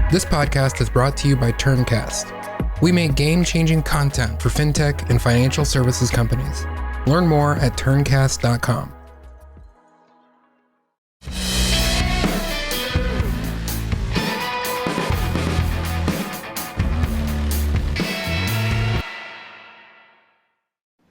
This podcast is brought to you by Turncast. We make game-changing content for fintech and financial services companies. Learn more at turncast.com.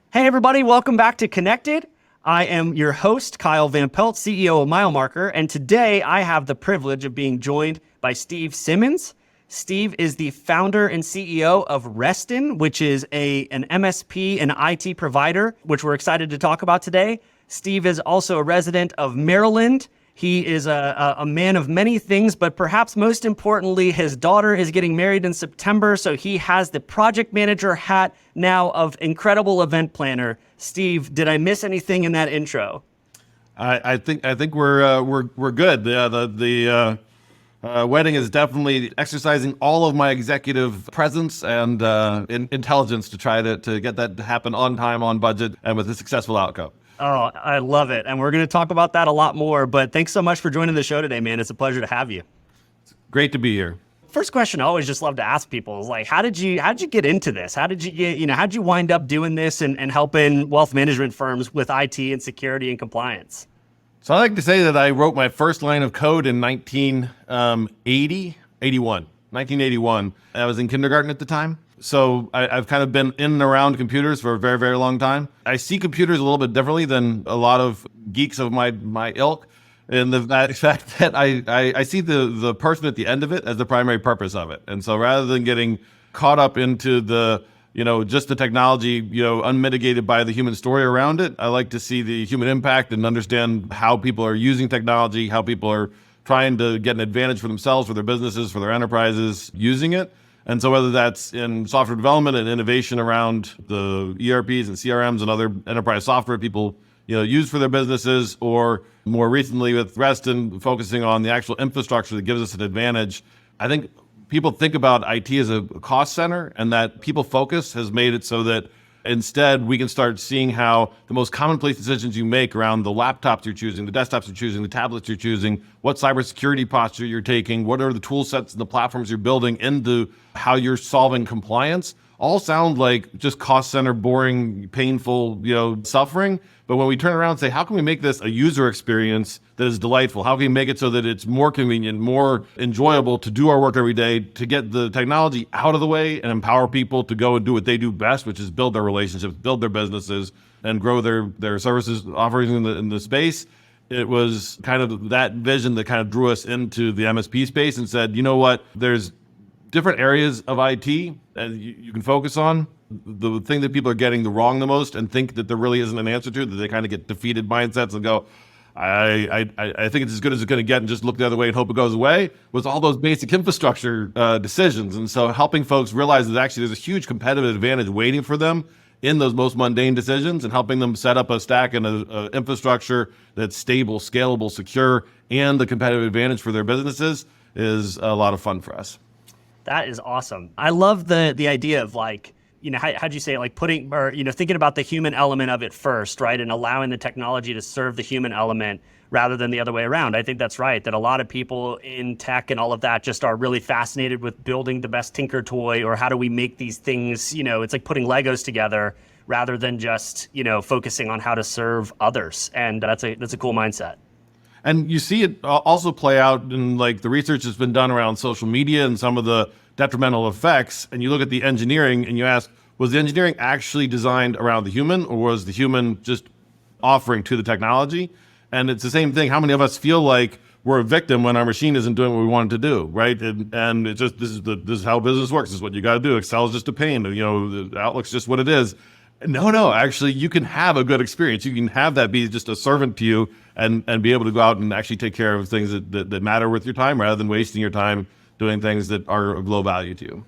Hey everybody, welcome back to Connected. I am your host, Kyle Van Pelt, CEO of MileMarker, and today I have the privilege of being joined by Steve Simmons. Steve is the founder and CEO of Reston, which is an MSP and IT provider, which we're excited to talk about today. Steve is also a resident of Maryland. He is a man of many things, but perhaps most importantly, his daughter is getting married in September, so he has the project manager hat now of incredible event planner. Steve, did I miss anything in that intro? I think we're good. The wedding is definitely exercising all of my executive presence and intelligence to try to get that to happen on time, on budget, and with a successful outcome. Oh, I love it. And we're going to talk about that a lot more, but thanks so much for joining the show today, man. It's a pleasure to have you. It's great to be here. First question I always just love to ask people is like, how did you get into this? How'd you wind up doing this and helping wealth management firms with IT and security and compliance? So I like to say that I wrote my first line of code in 1981. I was in kindergarten at the time. So I've kind of been in and around computers for a very, very long time. I see computers a little bit differently than a lot of geeks of my ilk. And the fact that I see the person at the end of it as the primary purpose of it. And so rather than getting caught up into just the technology, unmitigated by the human story around it, I like to see the human impact and understand how people are using technology, how people are trying to get an advantage for themselves, for their businesses, for their enterprises using it. And so whether that's in software development and innovation around the ERPs and CRMs and other enterprise software people use for their businesses, or more recently with Reston focusing on the actual infrastructure that gives us an advantage, I think people think about IT as a cost center, and that people focus has made it so that instead we can start seeing how the most commonplace decisions you make around the laptops you're choosing, the desktops you're choosing, the tablets you're choosing, what cybersecurity posture you're taking, what are the tool sets and the platforms you're building into how you're solving compliance, all sound like just cost center, boring, painful, suffering. But when we turn around and say, how can we make this a user experience that is delightful? How can we make it so that it's more convenient, more enjoyable to do our work every day, to get the technology out of the way and empower people to go and do what they do best, which is build their relationships, build their businesses, and grow their services offerings in the space? It was kind of that vision that kind of drew us into the MSP space and said, you know what, there's different areas of IT that you can focus on. The thing that people are getting wrong the most and think that there really isn't an answer to, that they kind of get defeated mindsets and go, I think it's as good as it's going to get and just look the other way and hope it goes away, was all those basic infrastructure decisions. And so helping folks realize that actually there's a huge competitive advantage waiting for them in those most mundane decisions, and helping them set up a stack and a infrastructure that's stable, scalable, secure, and the competitive advantage for their businesses is a lot of fun for us. That is awesome. I love the idea of how'd you say it? Like putting, or, thinking about the human element of it first, right? And allowing the technology to serve the human element rather than the other way around. I think that's right. That a lot of people in tech and all of that just are really fascinated with building the best Tinker toy, or how do we make these things, it's like putting Legos together rather than just, focusing on how to serve others. And that's a cool mindset. And you see it also play out in the research that's been done around social media and some of the detrimental effects. And you look at the engineering and you ask, was the engineering actually designed around the human, or was the human just offering to the technology? And it's the same thing. How many of us feel like we're a victim when our machine isn't doing what we want it to do, right? And it's just, this is how business works. This is what you got to do. Excel is just a pain. The Outlook's just what it is. No, actually, you can have a good experience. You can have that be just a servant to you and be able to go out and actually take care of things that matter with your time, rather than wasting your time doing things that are of low value to you.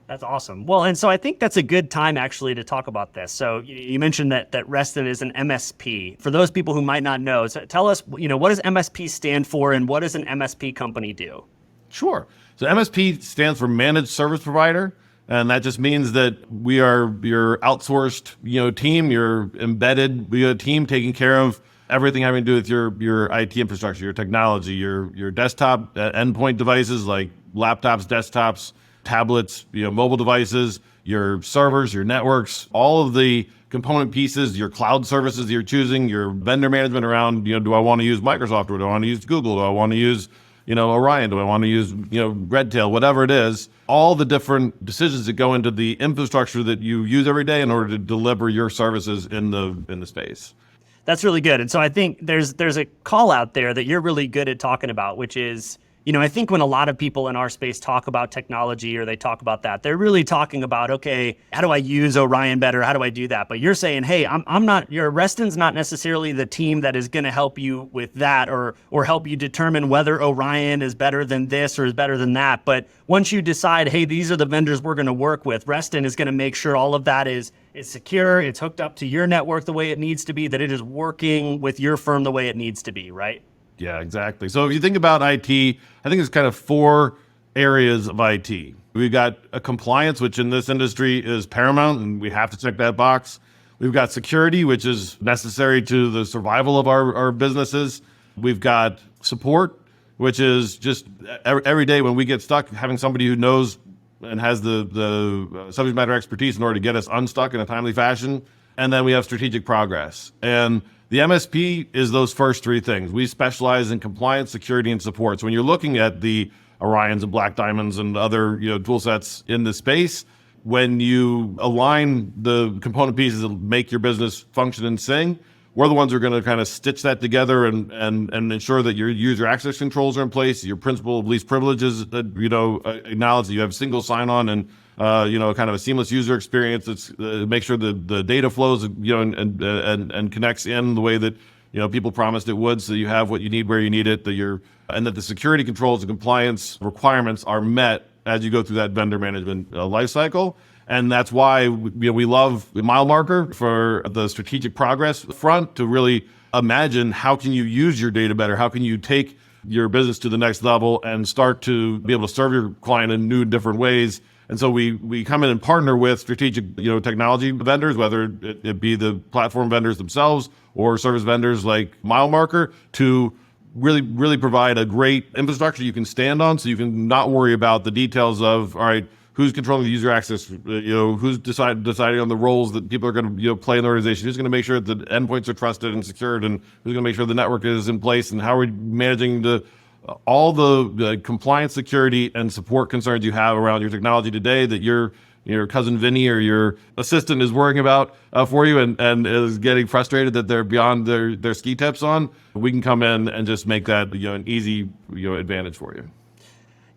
That's awesome. Well, and so I think that's a good time actually to talk about this. So you mentioned that Reston is an MSP. For those people who might not know, so tell us, what does MSP stand for, and what does an MSP company do? Sure. So MSP stands for Managed Service Provider. And that just means that we are your outsourced, team, your embedded team taking care of everything having to do with your IT infrastructure, your technology, your desktop endpoint devices like laptops, desktops, tablets, mobile devices, your servers, your networks, all of the component pieces, your cloud services that you're choosing, your vendor management around, do I want to use Microsoft or do I want to use Google? Do I want to use, Orion? Do I want to use, Redtail? Whatever it is, all the different decisions that go into the infrastructure that you use every day in order to deliver your services in the space. That's really good. And so I think there's a call out there that you're really good at talking about, which is, I think when a lot of people in our space talk about technology or they talk about that, they're really talking about, okay, how do I use Orion better? How do I do that? But you're saying, hey, Reston's not necessarily the team that is going to help you with that or help you determine whether Orion is better than this or is better than that. But once you decide, hey, these are the vendors we're going to work with, Reston is going to make sure all of that is secure, it's hooked up to your network the way it needs to be, that it is working with your firm the way it needs to be, right? Yeah, exactly. So if you think about IT, I think it's kind of 4 areas of IT. We've got a compliance, which in this industry is paramount, and we have to check that box. We've got security, which is necessary to the survival of our businesses. We've got support, which is just every day when we get stuck, having somebody who knows and has the subject matter expertise in order to get us unstuck in a timely fashion. And then we have strategic progress. And the MSP is those first 3 things. We specialize in compliance, security, and support. So when you're looking at the Orions and Black Diamonds and other tool sets in the space, when you align the component pieces that make your business function and sing, we're the ones who are going to kind of stitch that together and ensure that your user access controls are in place, your principle of least privileges, acknowledge that you have single sign-on and kind of a seamless user experience. That's make sure the data flows, and connects in the way that people promised it would, so you have what you need where you need it. And that the security controls and compliance requirements are met as you go through that vendor management lifecycle. And that's why we love MileMarker for the strategic progress front, to really imagine how can you use your data better, how can you take your business to the next level and start to be able to serve your client in new, different ways. And so we come in and partner with strategic technology vendors, whether it be the platform vendors themselves or service vendors like MileMarker, to really provide a great infrastructure you can stand on, so you can not worry about the details of, all right, who's controlling the user access, who's deciding on the roles that people are going to play in the organization, who's going to make sure that the endpoints are trusted and secured, and who's going to make sure the network is in place, and how are we managing all the compliance, security, and support concerns you have around your technology today that your cousin Vinny or your assistant is worrying about for you and is getting frustrated that they're beyond their ski tips on. We can come in and just make that an easy advantage for you.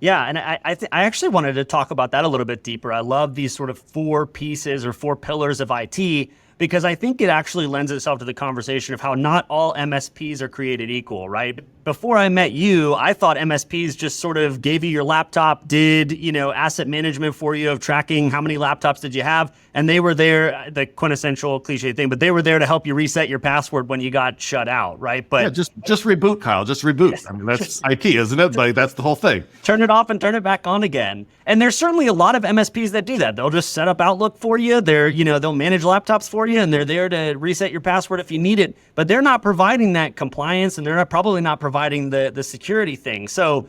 Yeah, and I actually wanted to talk about that a little bit deeper. I love these sort of 4 pieces or 4 pillars of IT, because I think it actually lends itself to the conversation of how not all MSPs are created equal, right? Before I met you, I thought MSPs just sort of gave you your laptop, did, asset management for you of tracking how many laptops did you have, and they were there, the quintessential cliche thing, but they were there to help you reset your password when you got shut out, right? But yeah, just reboot, Kyle, just reboot. Yes. I mean, that's IT, isn't it? Like, that's the whole thing. Turn it off and turn it back on again. And there's certainly a lot of MSPs that do that. They'll just set up Outlook for you. They'll manage laptops for you, and they're there to reset your password if you need it, but they're not providing that compliance, and they're probably not providing the security thing. So,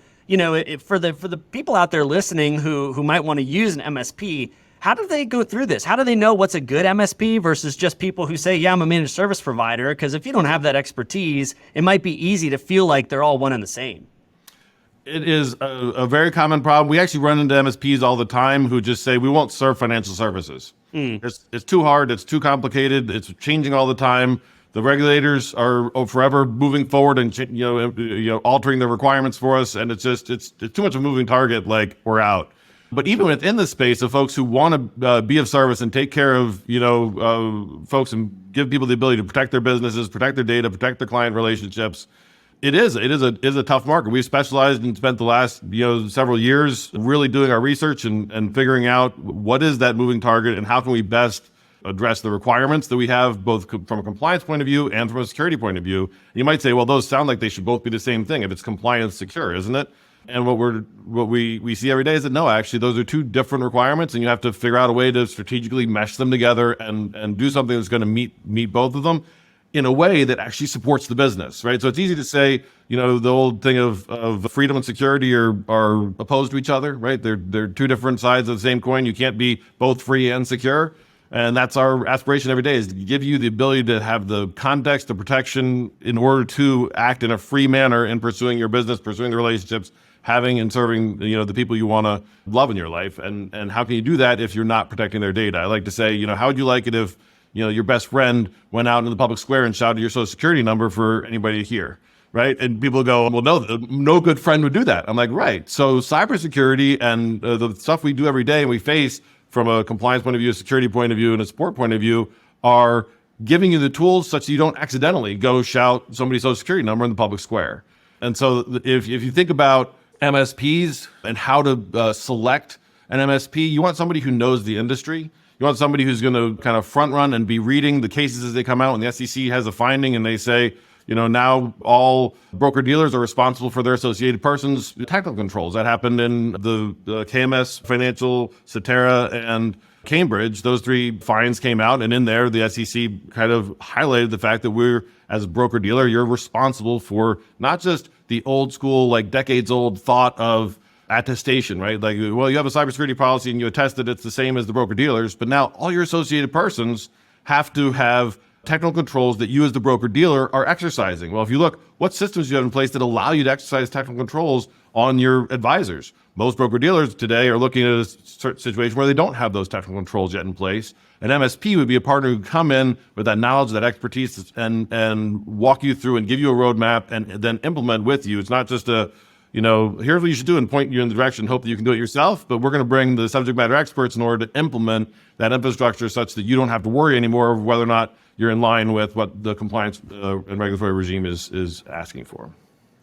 for the people out there listening who might want to use an MSP, how do they go through this? How do they know what's a good MSP versus just people who say, yeah, I'm a managed service provider? Because if you don't have that expertise, it might be easy to feel like they're all one and the same. It is a very common problem. We actually run into MSPs all the time who just say, we won't serve financial services. It's too hard. It's too complicated. It's changing all the time. The regulators are forever moving forward and altering the requirements for us. And it's too much of a moving target. Like, we're out. But even within the space of folks who want to be of service and take care of folks and give people the ability to protect their businesses, protect their data, protect their client relationships, it is a tough market. We've specialized and spent the last several years really doing our research and figuring out what is that moving target and how can we best address the requirements that we have, both from a compliance point of view and from a security point of view. You might say, well, those sound like they should both be the same thing if it's compliance secure, isn't it? And what we see every day is that no, actually, those are 2 different requirements, and you have to figure out a way to strategically mesh them together and do something that's going to meet both of them. in a way that actually supports the business, right? So it's easy to say, the old thing of freedom and security are opposed to each other, right? They're two different sides of the same coin. You can't be both free and secure. And that's our aspiration every day, is to give you the ability to have the context, the protection in order to act in a free manner in pursuing your business, pursuing the relationships, having and serving, the people you want to love in your life. And how can you do that if you're not protecting their data? I like to say, how would you like it if, your best friend went out into the public square and shouted your social security number for anybody to hear, right? And people go, well, no good friend would do that. I'm like, right. So cybersecurity and the stuff we do every day and we face from a compliance point of view, a security point of view, and a support point of view are giving you the tools such that you don't accidentally go shout somebody's social security number in the public square. And so if you think about MSPs and how to select an MSP, you want somebody who knows the industry. You want somebody who's going to kind of front run and be reading the cases as they come out. And the SEC has a finding and they say, now all broker dealers are responsible for their associated persons technical controls. That happened in the KMS, Financial, Cetera, and Cambridge. Those 3 fines came out, and in there, the SEC kind of highlighted the fact that we're, as a broker dealer, you're responsible for not just the old school, like decades old thought of attestation, right? Like, well, you have a cybersecurity policy and you attest that it's the same as the broker dealers, but now all your associated persons have to have technical controls that you as the broker dealer are exercising. Well, if you look, what systems you have in place that allow you to exercise technical controls on your advisors? Most broker dealers today are looking at a certain situation where they don't have those technical controls yet in place. An MSP would be a partner who would come in with that knowledge, that expertise, and walk you through and give you a roadmap and then implement with you. It's not just here's what you should do and point you in the direction, hope that you can do it yourself, but we're going to bring the subject matter experts in order to implement that infrastructure such that you don't have to worry anymore of whether or not you're in line with what the compliance and regulatory regime is asking for.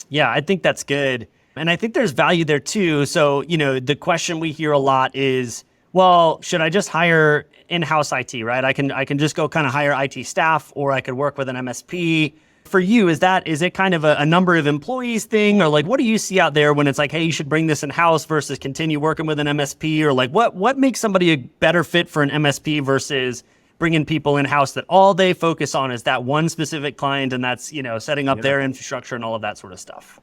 Yeah, I think that's good. And I think there's value there too. So, the question we hear a lot is, well, should I just hire in-house IT, right? I can just go kind of hire IT staff, or I could work with an MSP. For you, is it kind of a number of employees thing, or like, what do you see out there when it's like, hey, you should bring this in-house versus continue working with an MSP, or like what makes somebody a better fit for an MSP versus bringing people in-house that all they focus on is that one specific client, and that's, setting up their infrastructure and all of that sort of stuff?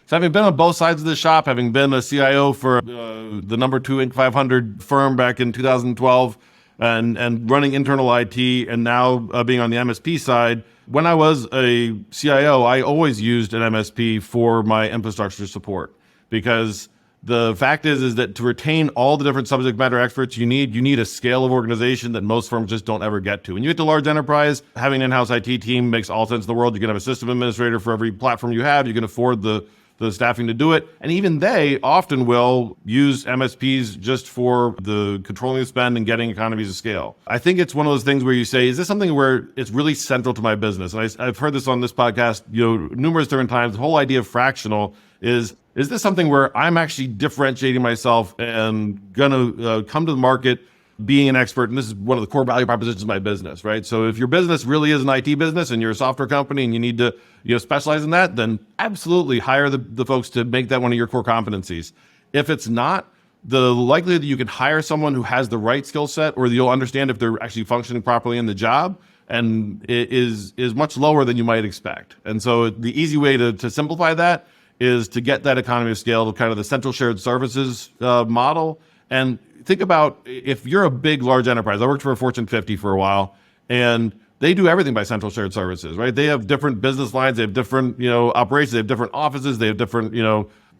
So having been on both sides of the shop, having been a CIO for the number 2 Inc. 500 firm back in 2012 and running internal IT, and now being on the MSP side, when I was a CIO, I always used an MSP for my infrastructure support, because the fact is that to retain all the different subject matter experts you need a scale of organization that most firms just don't ever get to. When you get to large enterprise, having an in-house IT team makes all sense in the world. You can have a system administrator for every platform you have. You can afford the staffing to do it. And even they often will use MSPs just for the controlling the spend and getting economies of scale. I think it's one of those things where you say, is this something where it's really central to my business? And I've heard this on this podcast, numerous different times. The whole idea of fractional is this something where I'm actually differentiating myself and gonna come to the market being an expert, and this is one of the core value propositions of my business, right? So if your business really is an IT business and you're a software company and you need to specialize in that, then absolutely hire the folks to make that one of your core competencies. If it's not, the likelihood that you can hire someone who has the right skill set, or that you'll understand if they're actually functioning properly in the job, and it is much lower than you might expect. And so the easy way to simplify that is to get that economy of scale to kind of the central shared services model. And think about if you're a big, large enterprise. I worked for a Fortune 50 for a while, and they do everything by central shared services, right? They have different business lines, they have different, operations, they have different offices, they have different,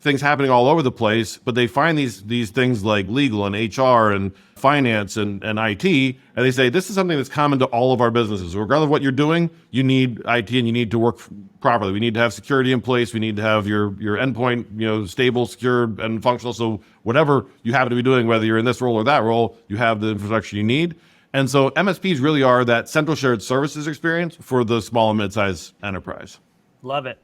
things happening all over the place, but they find these things like legal and HR and finance and IT, and they say, this is something that's common to all of our businesses. Regardless of what you're doing, you need IT and you need to work properly. We need to have security in place. We need to have your endpoint, stable, secure, and functional. So whatever you happen to be doing, whether you're in this role or that role, you have the infrastructure you need. And so MSPs really are that central shared services experience for the small and mid-sized enterprise. Love it.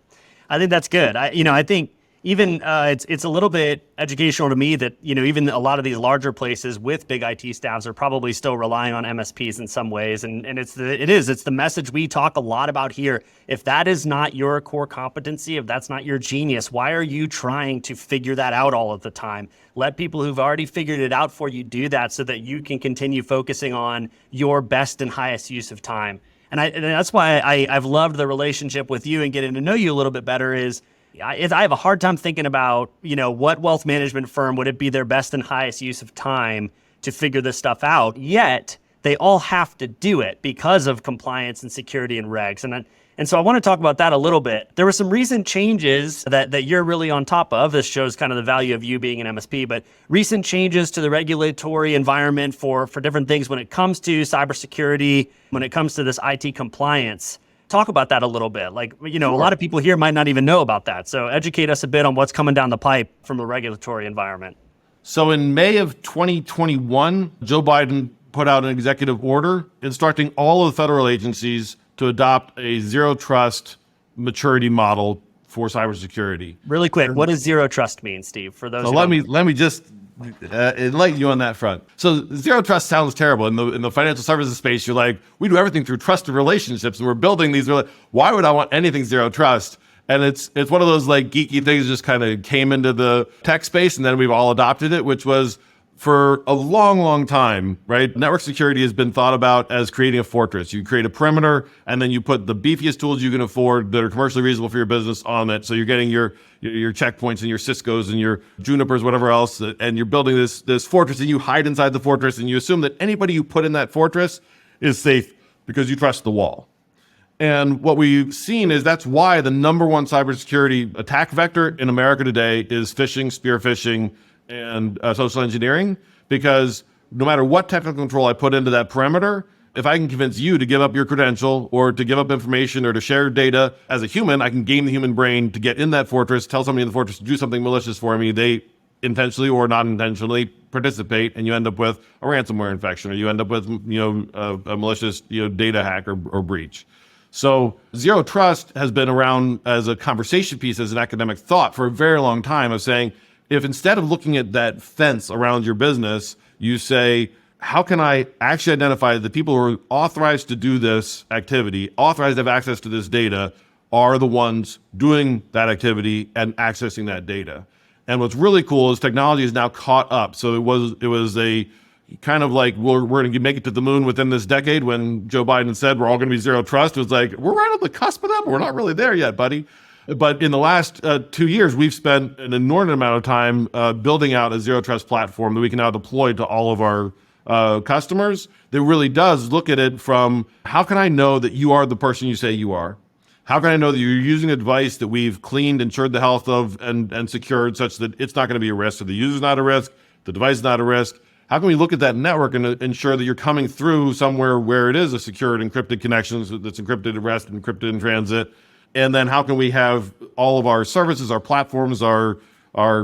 I think that's good. I think even it's a little bit educational to me that, even a lot of these larger places with big IT staffs are probably still relying on MSPs in some ways. And it's the message we talk a lot about here. If that is not your core competency, if that's not your genius, why are you trying to figure that out all of the time? Let people who've already figured it out for you do that, so that you can continue focusing on your best and highest use of time. And that's why I've loved the relationship with you and getting to know you a little bit better is I have a hard time thinking about, what wealth management firm would it be their best and highest use of time to figure this stuff out, yet they all have to do it because of compliance and security and regs. And so I want to talk about that a little bit. There were some recent changes that you're really on top of. This shows kind of the value of you being an MSP, but recent changes to the regulatory environment for different things when it comes to cybersecurity, when it comes to this IT compliance. Talk about that a little bit. A lot of people here might not even know about that. So educate us a bit on what's coming down the pipe from the regulatory environment. So in May of 2021, Joe Biden put out an executive order instructing all of the federal agencies to adopt a zero trust maturity model for cybersecurity. Really quick, what does zero trust mean, Steve? For those, so let me just enlighten you on that front. So zero trust sounds terrible in the financial services space. You're like, we do everything through trusted relationships, and we're building these. Why would I want anything zero trust? And it's one of those like geeky things that just kind of came into the tech space, and then we've all adopted it, which was for a long, long time, right? Network security has been thought about as creating a fortress. You create a perimeter, and then you put the beefiest tools you can afford that are commercially reasonable for your business on it. So you're getting your checkpoints and your Ciscos and your Junipers, whatever else, and you're building this fortress, and you hide inside the fortress, and you assume that anybody you put in that fortress is safe because you trust the wall. And what we've seen is that's why the number one cybersecurity attack vector in America today is phishing, spear phishing, and social engineering, because no matter what technical control I put into that perimeter, if I can convince you to give up your credential or to give up information or to share data as a human, I can game the human brain to get in that fortress, tell somebody in the fortress to do something malicious for me. They intentionally or not intentionally participate, and you end up with a ransomware infection, or you end up with a malicious data hack or breach. So zero trust has been around as a conversation piece, as an academic thought for a very long time, of saying, if instead of looking at that fence around your business, you say, how can I actually identify the people who are authorized to do this activity, authorized to have access to this data, are the ones doing that activity and accessing that data. And what's really cool is technology is now caught up. So it was a kind of like, we're going to make it to the moon within this decade. When Joe Biden said we're all going to be zero trust, it was like, we're right on the cusp of that, but we're not really there yet, buddy. But in the last 2 years, we've spent an inordinate amount of time building out a zero trust platform that we can now deploy to all of our customers that really does look at it from, how can I know that you are the person you say you are? How can I know that you're using a device that we've cleaned, ensured the health of, and secured such that it's not going to be a risk? So the user's not a risk, the device is not a risk. How can we look at that network and ensure that you're coming through somewhere where it is a secured encrypted connection that's encrypted at rest, encrypted in transit? And then how can we have all of our services, our platforms, our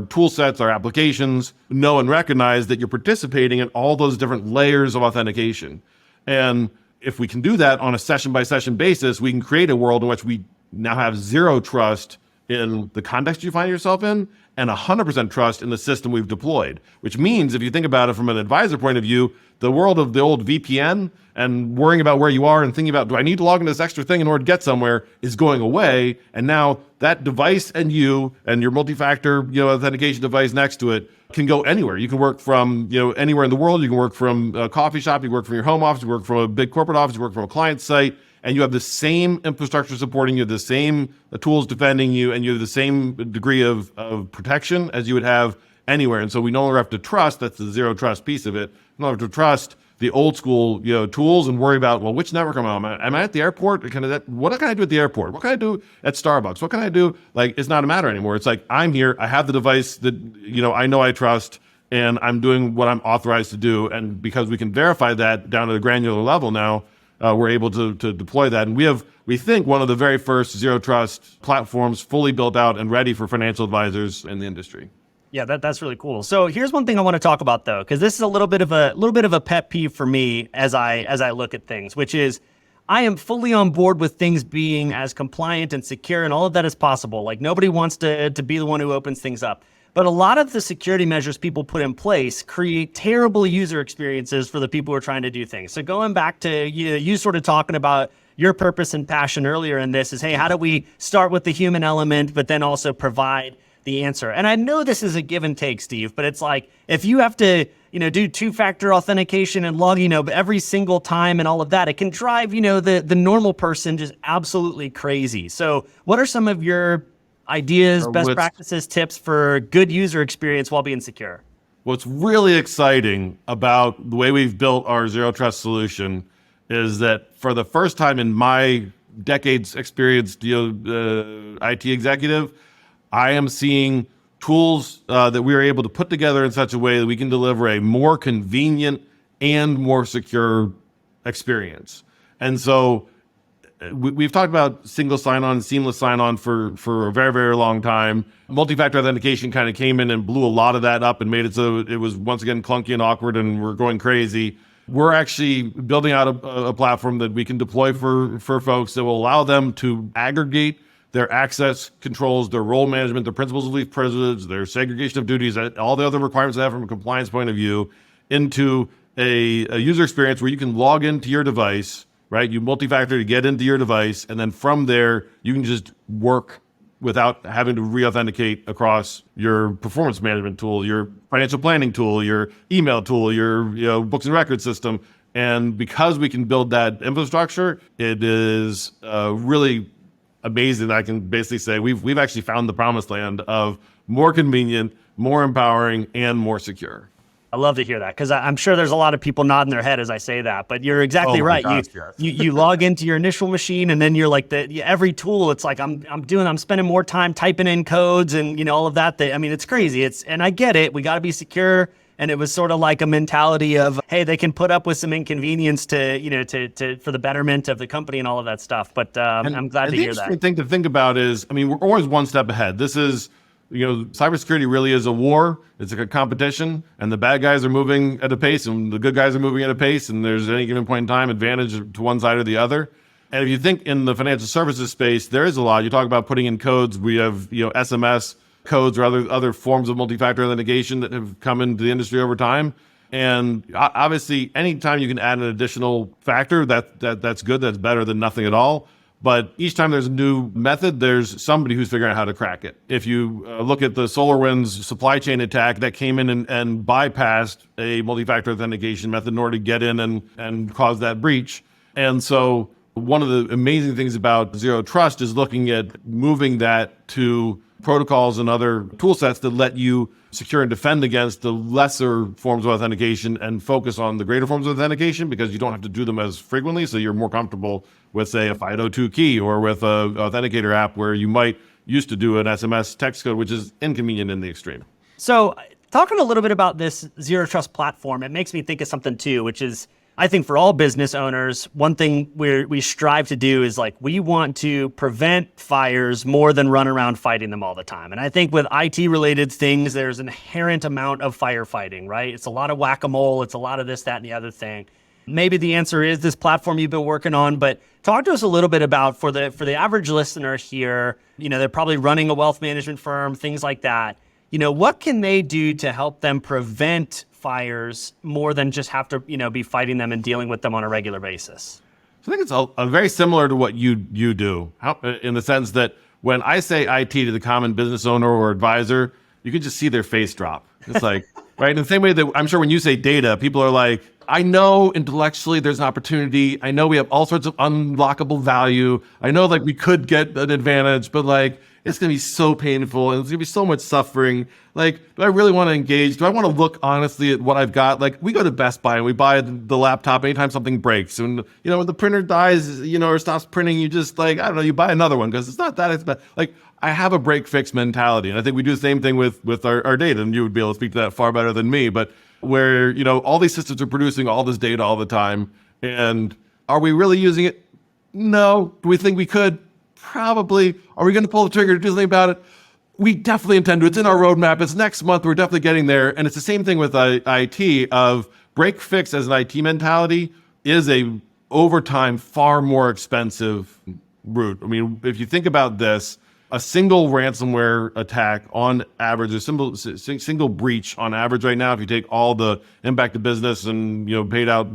tool sets, our applications know and recognize that you're participating in all those different layers of authentication? And if we can do that on a session-by-session basis, we can create a world in which we now have zero trust in the context you find yourself in, and 100% trust in the system we've deployed. Which means, if you think about it from an advisor point of view, the world of the old VPN and worrying about where you are and thinking about, do I need to log into this extra thing in order to get somewhere, is going away. And now that device and you and your multi-factor authentication device next to it can go anywhere. You can work from anywhere in the world. You can work from a coffee shop. You can work from your home office. You can work from a big corporate office. You can work from a client site. And you have the same infrastructure supporting you, the same tools defending you, and you have the same degree of protection as you would have anywhere. And so we no longer have to trust, that's the zero trust piece of it, we don't have to trust the old school tools and worry about, well, which network am I on? Am I at the airport? What can I do at the airport? What can I do at Starbucks? What can I do? Like, it's not a matter anymore. It's like, I'm here, I have the device that I know I trust, and I'm doing what I'm authorized to do. And because we can verify that down to the granular level now, we're able to deploy that. And we think one of the very first zero trust platforms fully built out and ready for financial advisors in the industry. Yeah, that's really cool. So here's one thing I want to talk about, though, because this is a little bit of a pet peeve for me as I look at things, which is I am fully on board with things being as compliant and secure and all of that as possible. Like, nobody wants to be the one who opens things up. But a lot of the security measures people put in place create terrible user experiences for the people who are trying to do things. So going back to you sort of talking about your purpose and passion earlier in this is, hey, how do we start with the human element, but then also provide the answer. And I know this is a give and take, Steve, but it's like if you have to, do two-factor authentication and log, every single time and all of that, it can drive, the normal person just absolutely crazy. So what are some of your ideas, best practices, tips for good user experience while being secure? What's really exciting about the way we've built our Zero Trust solution is that for the first time in my decades experienced IT executive, I am seeing tools that we are able to put together in such a way that we can deliver a more convenient and more secure experience. And so we've talked about single sign-on, seamless sign-on for a very, very long time. Multi-factor authentication kind of came in and blew a lot of that up and made it so it was once again clunky and awkward and we're going crazy. We're actually building out a platform that we can deploy for folks that will allow them to aggregate their access controls, their role management, their principles of least privilege, their segregation of duties, all the other requirements they have from a compliance point of view into a user experience where you can log into your device, right? You multi-factor to get into your device, and then from there, you can just work without having to re-authenticate across your performance management tool, your financial planning tool, your email tool, your books and records system. And because we can build that infrastructure, it is really amazing that I can basically say we've actually found the promised land of more convenient, more empowering, and more secure. I love to hear that because I'm sure there's a lot of people nodding their head as I say that, but you're exactly right. Gosh, yes. You log into your initial machine and then you're like every tool. It's like I'm spending more time typing in codes and all of that. It's crazy. And I get it. We got to be secure. And it was sort of like a mentality of, hey, they can put up with some inconvenience to for the betterment of the company and all of that stuff. But I'm glad to hear that. The interesting thing to think about is, we're always one step ahead. This is cybersecurity really is a war. It's like a competition, and the bad guys are moving at a pace, and the good guys are moving at a pace, and there's at any given point in time advantage to one side or the other. And if you think in the financial services space, there is a lot. You talk about putting in codes. We have SMS codes or other forms of multi-factor authentication that have come into the industry over time. And obviously, anytime you can add an additional factor, that's good. That's better than nothing at all. But each time there's a new method, there's somebody who's figuring out how to crack it. If you look at the SolarWinds supply chain attack that came in and bypassed a multi-factor authentication method in order to get in and cause that breach. And so one of the amazing things about Zero Trust is looking at moving that to protocols and other tool sets that let you secure and defend against the lesser forms of authentication and focus on the greater forms of authentication because you don't have to do them as frequently. So you're more comfortable with, say, a FIDO2 key or with a authenticator app where you might used to do an SMS text code, which is inconvenient in the extreme. So talking a little bit about this Zero Trust platform, it makes me think of something too, which is, I think for all business owners, one thing we strive to do is we want to prevent fires more than run around fighting them all the time. And I think with IT related things, there's an inherent amount of firefighting, right? It's a lot of whack-a-mole. It's a lot of this, that, and the other thing. Maybe the answer is this platform you've been working on, but talk to us a little bit about for the average listener here, they're probably running a wealth management firm, things like that. What can they do to help them prevent fires more than just have to, be fighting them and dealing with them on a regular basis? So I think it's a very similar to what you do, in the sense that when I say IT to the common business owner or advisor, you can just see their face drop. It's like, right? In the same way that I'm sure when you say data, people are like, I know intellectually there's an opportunity. I know we have all sorts of unlockable value. I know we could get an advantage, but it's going to be so painful and it's going to be so much suffering. Do I really want to engage? Do I want to look honestly at what I've got? We go to Best Buy and we buy the laptop anytime something breaks. And, when the printer dies, or stops printing, you just you buy another one because it's not that expensive. I have a break fix mentality. And I think we do the same thing with our data. And you would be able to speak to that far better than me. But where, all these systems are producing all this data all the time. And are we really using it? No. Do we think we could? Probably. Are we going to pull the trigger to do something about it? We definitely intend to. It's in our roadmap. It's next month. We're definitely getting there. And it's the same thing with IT of break fix as an IT mentality is over time, far more expensive route. If you think about this, a single ransomware attack on average, a single breach on average right now, if you take all the impact to business and, paid out,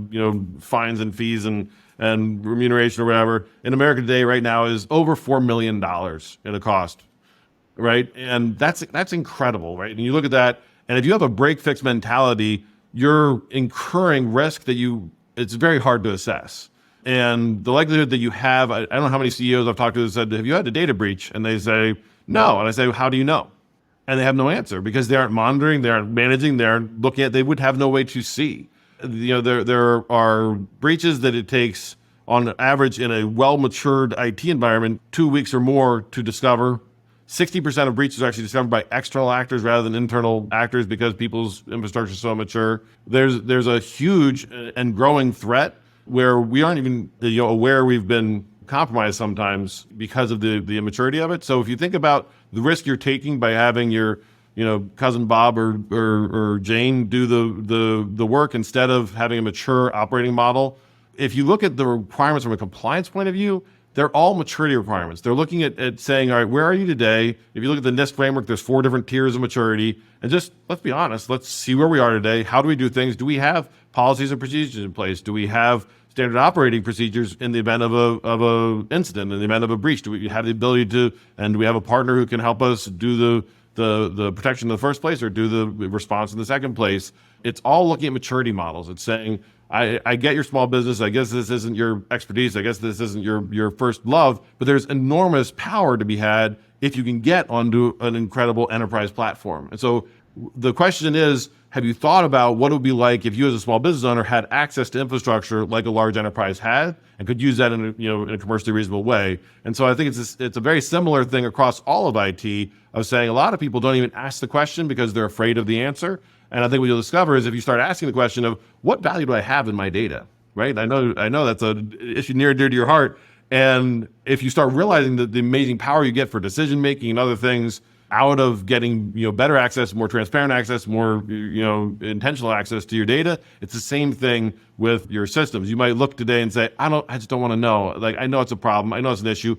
fines and fees and remuneration or whatever, in America today right now is over $4 million in a cost. right? And that's incredible, right? And you look at that, and if you have a break fix mentality, you're incurring risk it's very hard to assess. And the likelihood that you have, I don't know how many CEOs I've talked to that said, have you had a data breach? And they say, no. And I say, how do you know? And they have no answer because they aren't monitoring, they aren't managing, they aren't looking at, they would have no way to see. There are breaches that it takes on average in a well-matured IT environment, 2 weeks or more to discover. 60% of breaches are actually discovered by external actors rather than internal actors because people's infrastructure is so mature. There's a huge and growing threat where we aren't even aware we've been compromised sometimes because of the immaturity of it. So if you think about the risk you're taking by having your cousin Bob or Jane do the work instead of having a mature operating model, if you look at the requirements from a compliance point of view, they're all maturity requirements. They're looking at saying, all right, where are you today? If you look at the NIST framework, there's 4 different tiers of maturity. And just, let's be honest, let's see where we are today. How do we do things? Do we have policies and procedures in place? Do we have standard operating procedures in the event of a incident, in the event of a breach? Do we have the ability to, and do we have a partner who can help us do the protection in the first place or do the response in the second place? It's all looking at maturity models. It's saying, I get your small business. I guess this isn't your expertise. I guess this isn't your first love, but there's enormous power to be had if you can get onto an incredible enterprise platform. And so the question is, have you thought about what it would be like if you as a small business owner had access to infrastructure like a large enterprise had and could use that in a commercially reasonable way? And so I think it's a very similar thing across all of IT of saying a lot of people don't even ask the question because they're afraid of the answer. And I think what you'll discover is if you start asking the question of what value do I have in my data, right? I know that's an issue near and dear to your heart. And if you start realizing the amazing power you get for decision making and other things out of getting better access, more transparent access, more intentional access to your data, it's the same thing with your systems. You might look today and say, I just don't want to know. Like, I know it's a problem. I know it's an issue.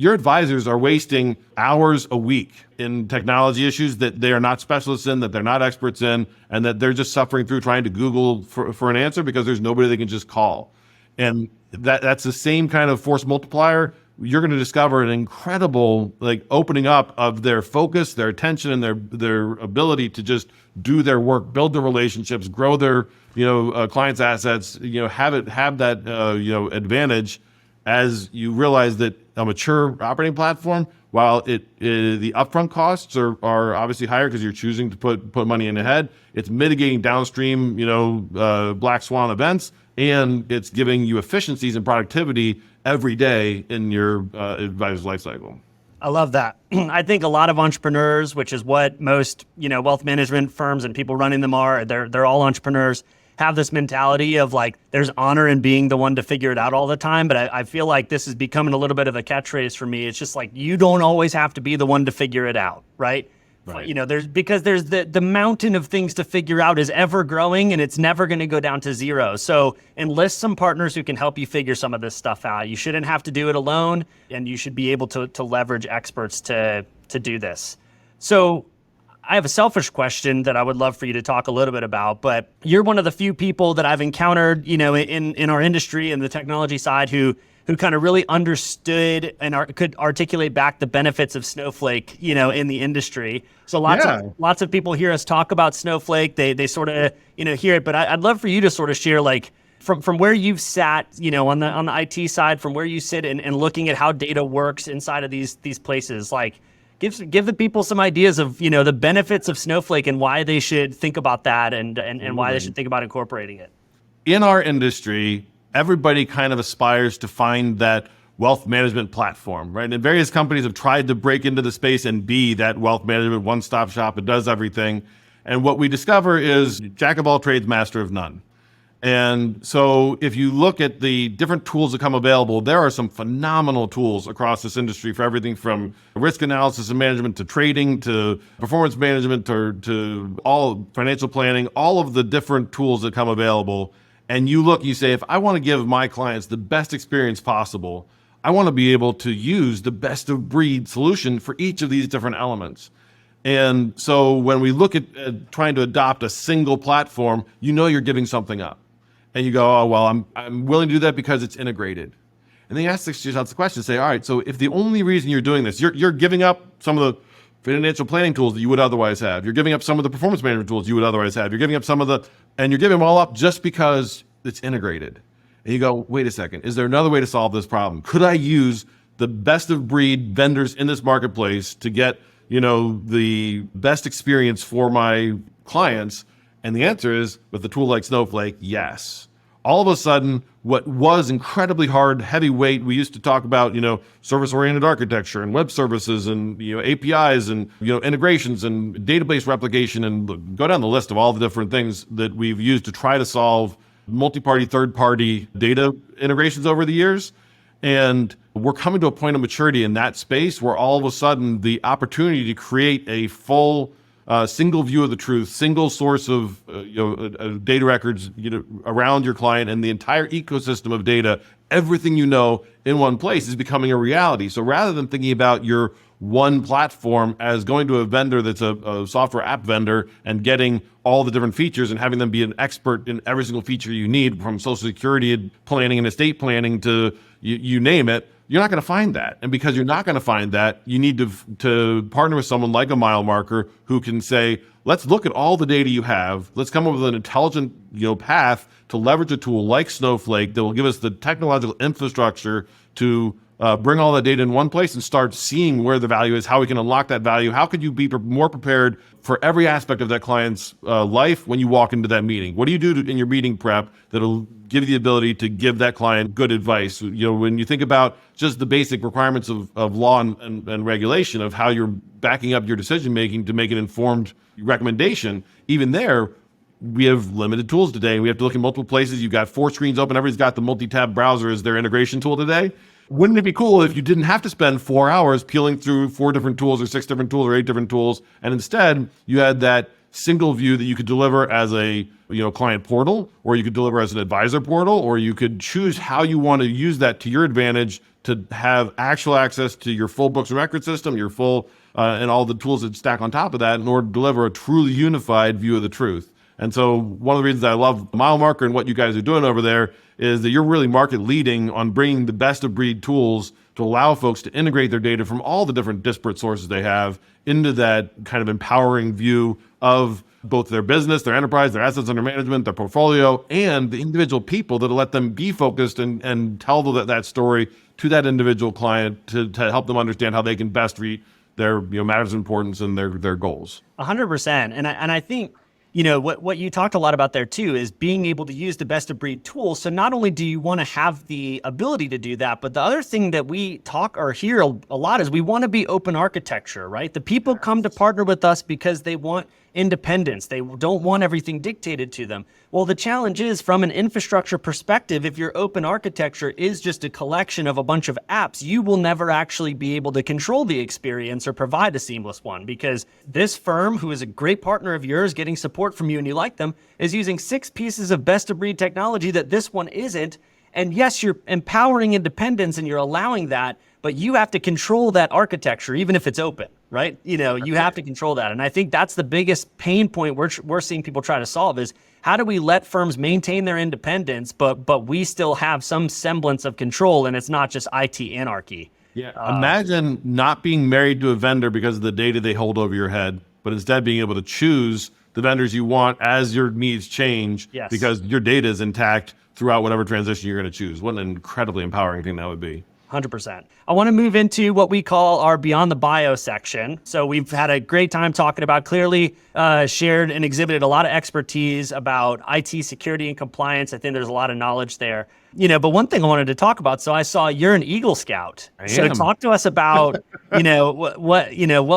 Your advisors are wasting hours a week in technology issues that they are not specialists in, that they're not experts in, and that they're just suffering through trying to Google for an answer because there's nobody they can just call. And that's the same kind of force multiplier. You're going to discover an incredible opening up of their focus, their attention, and their ability to just do their work, build their relationships, grow their clients' assets, have that advantage as you realize that a mature operating platform, while the upfront costs are obviously higher because you're choosing to put money in ahead, it's mitigating downstream black swan events, and it's giving you efficiencies and productivity every day in your advisor's lifecycle. I love that. I think a lot of entrepreneurs, which is what most wealth management firms and people running them are, they're all entrepreneurs, have this mentality of there's honor in being the one to figure it out all the time. But I feel like this is becoming a little bit of a catchphrase for me. It's just you don't always have to be the one to figure it out, right? Right. There's the mountain of things to figure out is ever growing and it's never going to go down to zero. So enlist some partners who can help you figure some of this stuff out. You shouldn't have to do it alone, and you should be able to leverage experts to do this. So I have a selfish question that I would love for you to talk a little bit about, but you're one of the few people that I've encountered, in our industry and the technology side who kind of really understood and could articulate back the benefits of Snowflake, in the industry. So lots of people hear us talk about Snowflake. They sort of, hear it, but I'd love for you to sort of share from where you've sat, on the IT side, from where you sit and looking at how data works inside of these places, give the people some ideas of, the benefits of Snowflake and why they should think about that and why they should think about incorporating it. In our industry, everybody kind of aspires to find that wealth management platform, right? And various companies have tried to break into the space and be that wealth management one-stop shop. It does everything. And what we discover is jack of all trades, master of none. And so if you look at the different tools that come available, there are some phenomenal tools across this industry for everything from risk analysis and management to trading to performance management to all financial planning, all of the different tools that come available. And you say, if I want to give my clients the best experience possible, I want to be able to use the best of breed solution for each of these different elements. And so when we look at trying to adopt a single platform, you're giving something up. And you go, oh, well, I'm willing to do that because it's integrated. And then you ask yourself the question, say, all right, so if the only reason you're doing this, you're giving up some of financial planning tools that you would otherwise have. You're giving up some of the performance management tools you would otherwise have. You're giving up and you're giving them all up just because it's integrated. And you go, wait a second, is there another way to solve this problem? Could I use the best of breed vendors in this marketplace to get, the best experience for my clients? And the answer is, with a tool like Snowflake, yes. All of a sudden, what was incredibly hard, heavyweight, we used to talk about, service-oriented architecture and web services and, APIs and, integrations and database replication, and go down the list of all the different things that we've used to try to solve multi-party, third-party data integrations over the years. And we're coming to a point of maturity in that space where all of a sudden the opportunity to create a full single view of the truth, single source of data records around your client and the entire ecosystem of data, everything in one place is becoming a reality. So rather than thinking about your one platform as going to a vendor that's a software app vendor and getting all the different features and having them be an expert in every single feature you need, from social security planning and estate planning to you name it, you're not going to find that. And because you're not going to find that, you need to partner with someone like a mile marker who can say, let's look at all the data you have. Let's come up with an intelligent path to leverage a tool like Snowflake that will give us the technological infrastructure to bring all that data in one place and start seeing where the value is, how we can unlock that value. How could you be more prepared for every aspect of that client's life when you walk into that meeting? What do you do in your meeting prep that'll give you the ability to give that client good advice? When you think about just the basic requirements of law and regulation of how you're backing up your decision-making to make an informed recommendation, even there, we have limited tools today. We have to look in multiple places. You've got 4 screens open. Everybody's got the multi-tab browser as their integration tool today. Wouldn't it be cool if you didn't have to spend 4 hours peeling through 4 different tools or 6 different tools or 8 different tools, and instead you had that single view that you could deliver as a client portal, or you could deliver as an advisor portal, or you could choose how you want to use that to your advantage to have actual access to your full books and record system, your full and all the tools that stack on top of that in order to deliver a truly unified view of the truth. And so one of the reasons I love Mile Marker and what you guys are doing over there is that you're really market leading on bringing the best of breed tools to allow folks to integrate their data from all the different disparate sources they have into that kind of empowering view of both their business, their enterprise, their assets under management, their portfolio, and the individual people that'll let them be focused and tell that story to that individual client to help them understand how they can best reach their matters of importance and their goals. 100%. And I think what you talked a lot about there too is being able to use the best of breed tools. So not only do you want to have the ability to do that, but the other thing that we talk or hear a lot is we want to be open architecture, right? The people come to partner with us because they want independence. They don't want everything dictated to them. Well, the challenge is, from an infrastructure perspective, if your open architecture is just a collection of a bunch of apps, you will never actually be able to control the experience or provide a seamless one, because this firm, who is a great partner of yours, getting support from you and you like them, is using 6 pieces of best of breed technology that this one isn't. And yes, you're empowering independence and you're allowing that, but you have to control that architecture, even if it's open, right? You have to control that. And I think that's the biggest pain point we're seeing people try to solve is, how do we let firms maintain their independence, but we still have some semblance of control, and it's not just IT anarchy. Yeah. Imagine not being married to a vendor because of the data they hold over your head, but instead being able to choose the vendors you want as your needs change. Yes. Because your data is intact throughout whatever transition you're going to choose. What an incredibly empowering thing that would be. 100%. I want to move into what we call our Beyond the Bio section. So we've had a great time talking about, clearly shared and exhibited a lot of expertise about IT security and compliance. I think there's a lot of knowledge there. But one thing I wanted to talk about, so I saw you're an Eagle Scout. So talk to us about, what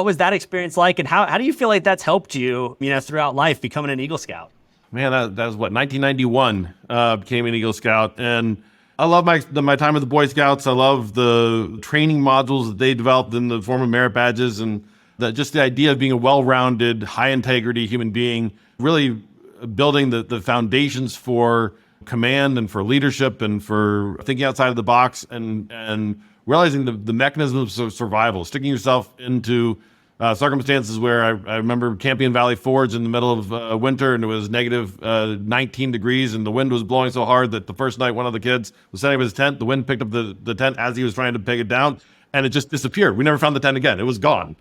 was that experience like, and how do you feel like that's helped you, throughout life, becoming an Eagle Scout? Man, that was 1991, became an Eagle Scout. And I love my time with the Boy Scouts. I love the training modules that they developed in the form of merit badges, and just the idea of being a well-rounded, high-integrity human being, really building the foundations for command and for leadership and for thinking outside of the box and realizing the mechanisms of survival, sticking yourself into circumstances where I remember camping in Valley Forge in the middle of winter, and it was negative 19 degrees, and the wind was blowing so hard that the first night one of the kids was setting up his tent. The wind picked up the tent as he was trying to peg it down, and it just disappeared. We never found the tent again. It was gone.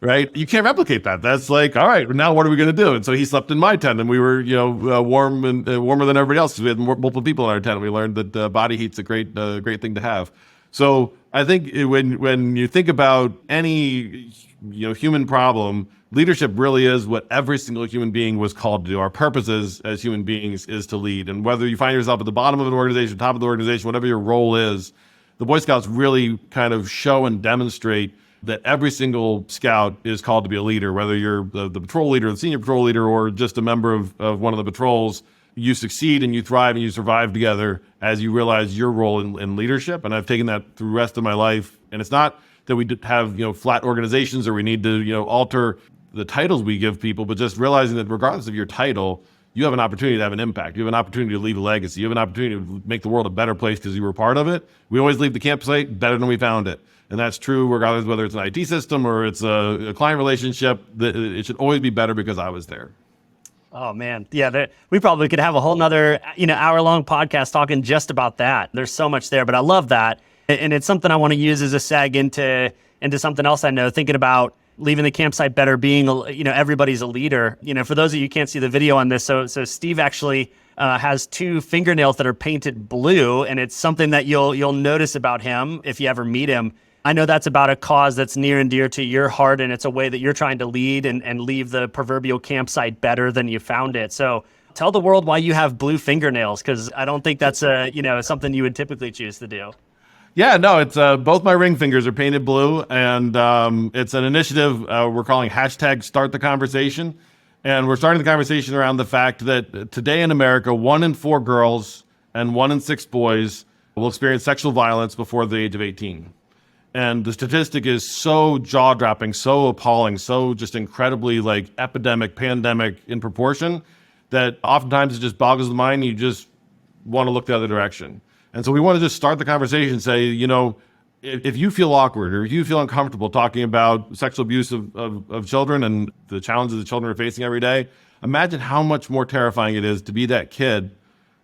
right? You can't replicate that. That's like, all right, now what are we going to do? And so he slept in my tent, and we were, warm and warmer than everybody else because we had multiple people in our tent. We learned that body heat's a great thing to have. So I think when you think about any human problem, leadership really is what every single human being was called to do. Our purpose as human beings is to lead. And whether you find yourself at the bottom of an organization, top of the organization, whatever your role is, the Boy Scouts really kind of show and demonstrate that every single scout is called to be a leader, whether you're the patrol leader, the senior patrol leader, or just a member of one of the patrols. You succeed and you thrive and you survive together as you realize your role in leadership. And I've taken that through the rest of my life. And it's not that we have flat organizations or we need to alter the titles we give people, but just realizing that regardless of your title, you have an opportunity to have an impact. You have an opportunity to leave a legacy. You have an opportunity to make the world a better place because you were part of it. We always leave the campsite better than we found it. And that's true regardless of whether it's an IT system or it's a client relationship. It should always be better because I was there. Oh man, yeah, we probably could have a whole nother hour-long podcast talking just about that. There's so much there, but I love that, and it's something I want to use as a seg into something else I know. Thinking about leaving the campsite better, being everybody's a leader. For those of you who can't see the video on this, so Steve actually has 2 fingernails that are painted blue, and it's something that you'll notice about him if you ever meet him. I know that's about a cause that's near and dear to your heart, and it's a way that you're trying to lead and leave the proverbial campsite better than you found it. So tell the world why you have blue fingernails, because I don't think that's something you would typically choose to do. Yeah, no, it's both my ring fingers are painted blue, and it's an initiative we're calling #StartTheConversation. And we're starting the conversation around the fact that today in America, 1 in 4 girls and 1 in 6 boys will experience sexual violence before the age of 18. And the statistic is so jaw-dropping, so appalling, so just incredibly epidemic, pandemic in proportion that oftentimes it just boggles the mind. You just want to look the other direction. And so we want to just start the conversation, say, if you feel awkward or if you feel uncomfortable talking about sexual abuse of children and the challenges the children are facing every day, imagine how much more terrifying it is to be that kid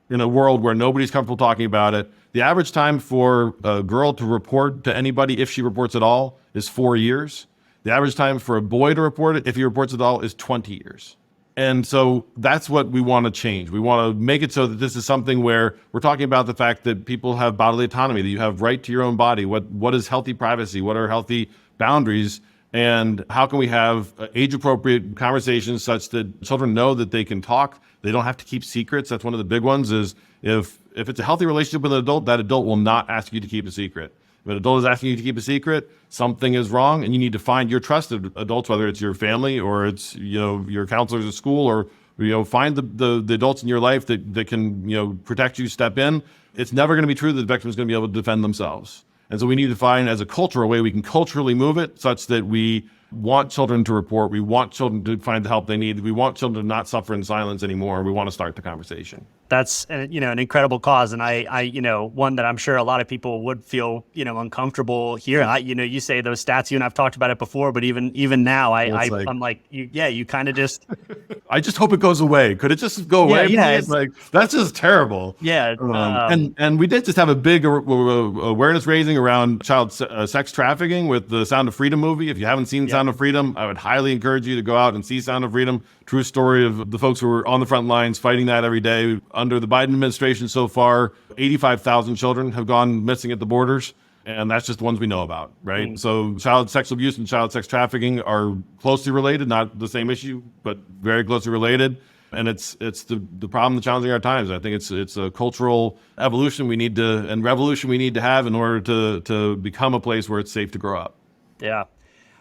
in a world where nobody's comfortable talking about it. The average time for a girl to report to anybody, if she reports at all, is 4 years. The average time for a boy to report it, if he reports at all, is 20 years. And so that's what we want to change. We want to make it so that this is something where we're talking about the fact that people have bodily autonomy, that you have right to your own body. What is healthy privacy? What are healthy boundaries? And how can we have age-appropriate conversations such that children know that they can talk? They don't have to keep secrets. That's one of the big ones is if it's a healthy relationship with an adult, that adult will not ask you to keep a secret. If an adult is asking you to keep a secret, something is wrong, and you need to find your trusted adults, whether it's your family or it's your counselors at school, or find the adults in your life that can protect you, step in. It's never going to be true that the victim is going to be able to defend themselves. And so we need to find, as a culture, a way we can culturally move it such that we want children to report. We want children to find the help they need. We want children to not suffer in silence anymore. We want to start the conversation. That's an incredible cause, and I one that I'm sure a lot of people would feel uncomfortable hearing. You say those stats. You and I've talked about it before, but even now, I'm like, you kind of just. I just hope it goes away. Could it just go away? Yeah, it's like that's just terrible. Yeah, and we did just have a big awareness raising around child sex trafficking with the Sound of Freedom movie. If you haven't seen Sound of Freedom, I would highly encourage you to go out and see Sound of Freedom. True story of the folks who were on the front lines fighting that every day. Under the Biden administration so far, 85,000 children have gone missing at the borders, and that's just the ones we know about, right? Mm. So child sexual abuse and child sex trafficking are closely related, not the same issue, but very closely related. And it's the problem that's challenging our times. I think it's a cultural evolution we need to, and revolution we need to have in order to become a place where it's safe to grow up. Yeah.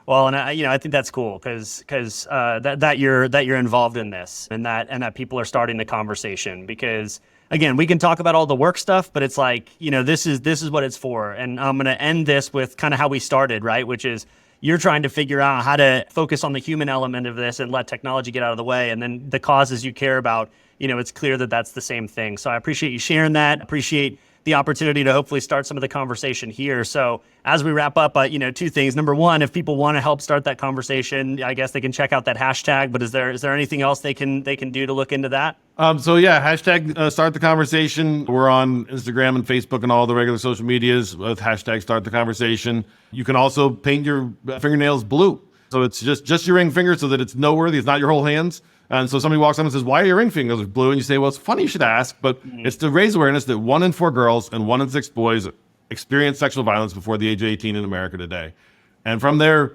Well, and I think that's cool because that you're involved in this and that people are starting the conversation, because again, we can talk about all the work stuff, but it's like, this is what it's for. And I'm going to end this with kind of how we started, right? Which is you're trying to figure out how to focus on the human element of this and let technology get out of the way. And then the causes you care about, it's clear that that's the same thing. So I appreciate you sharing that. Appreciate the opportunity to hopefully start some of the conversation here. So as we wrap up, 2 things. Number one, if people want to help start that conversation, I guess they can check out that hashtag, but is there anything else they can do to look into that? Hashtag start the conversation. We're on Instagram and Facebook and all the regular social medias with hashtag start the conversation. You can also paint your fingernails blue. So it's just your ring finger so that it's noteworthy. It's not your whole hands. And so somebody walks up and says, why are your ring fingers blue? And you say, well, it's funny you should ask, but it's to raise awareness that 1 in 4 girls and 1 in 6 boys experience sexual violence before the age of 18 in America today. And from there,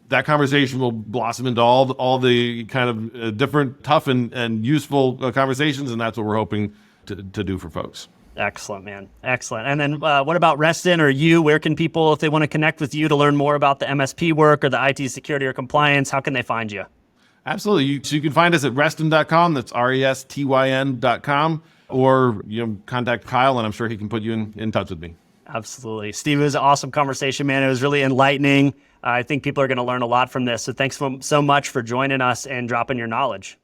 that conversation will blossom into all the kind of different, tough and useful conversations. And that's what we're hoping to do for folks. Excellent, man. Excellent. And then what about Reston or you? Where can people, if they want to connect with you to learn more about the MSP work or the IT security or compliance, how can they find you? Absolutely. So you can find us at reston.com. That's RESTYN.com. Or contact Kyle, and I'm sure he can put you in touch with me. Absolutely. Steve, it was an awesome conversation, man. It was really enlightening. I think people are going to learn a lot from this. So thanks so much for joining us and dropping your knowledge.